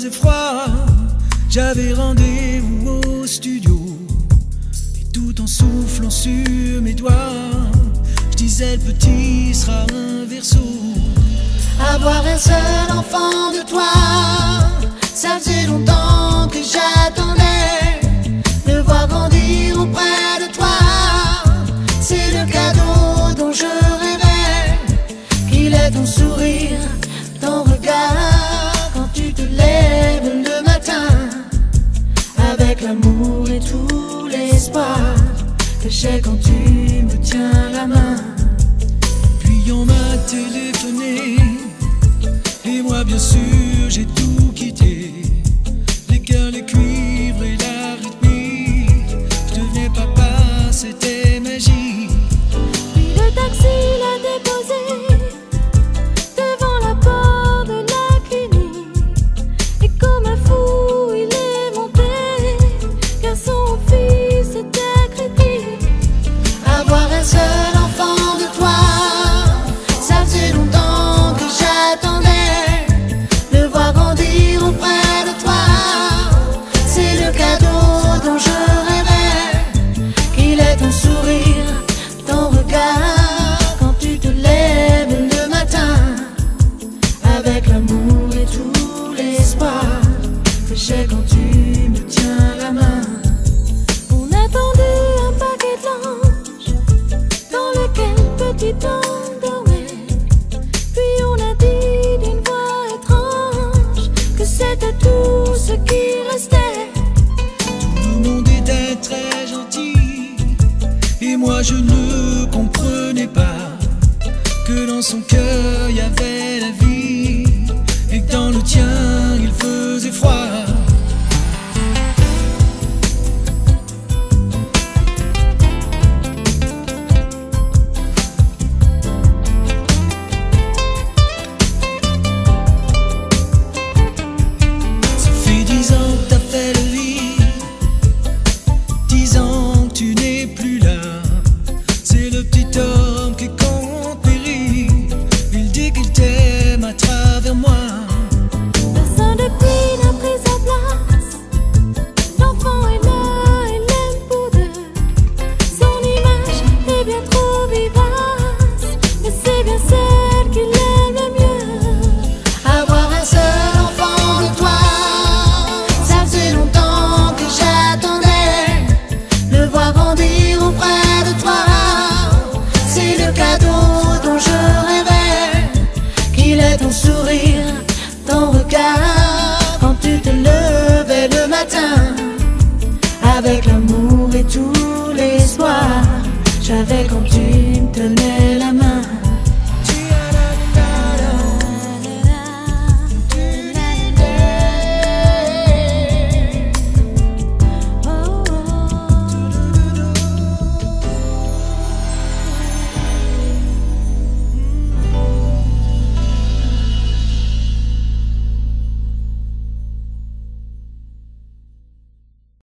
faisait froid, j'avais rendez-vous au studio. Et tout en soufflant sur mes doigts, je disais le petit sera un verso. Avoir un seul enfant de toi, ça faisait longtemps que j'attendais. Le voir grandir auprès de toi, c'est le cadeau dont je rêvais. Qu'il est ton sourire, ton regard, quand tu te lèves le matin, avec l'amour et tout l'espoir que j'ai quand tu me tiens la main. Puis on m'a téléphoné, et moi bien sûr j'ai tout quitté. Les cœurs, les cuivres et la rythmique, je devenais papa, c'était magique. Puis le taxi l'a déposé devant la porte de la clinique. Et comme un fou il est monté, car son fils était critique. Avoir un seul enfant de toi, ça faisait longtemps que j'attendais. Le voir grandir auprès de toi, c'est le cadeau dont je rêvais. Qu'il est ton sourire, ton regard, quand tu te lèves le matin, avec l'amour et tout l'espoir que j'ai quand tu me tiens la main. On attendait un paquet de linge dans lequel petit homme dormait. Puis on a dit d'une voix étrange que c'était tout ce qui restait. Tout le monde était très gentil, et moi je ne comprenais pas que dans son cœur il y avait la vie, et que dans le tien il faisait froid. Ça fait 10 ans que t'as fait le lit, 10 ans que tu n'es plus là. C'est le petit homme qui compte mes rires, il dit qu'il t'aime à travers moi. Personne depuis n'a pris sa place. L'enfant est là, il l'aime pour deux. Son image est bien trop vivace, mais c'est bien celle qu'il aime le mieux. Avoir un seul enfant de toi, ça faisait longtemps que j'attendais. Le voir grandir auprès de toi, c'est le cadeau dont je rêvais. Qu'il est ton sourire, ton regard, quand tu te levais le matin,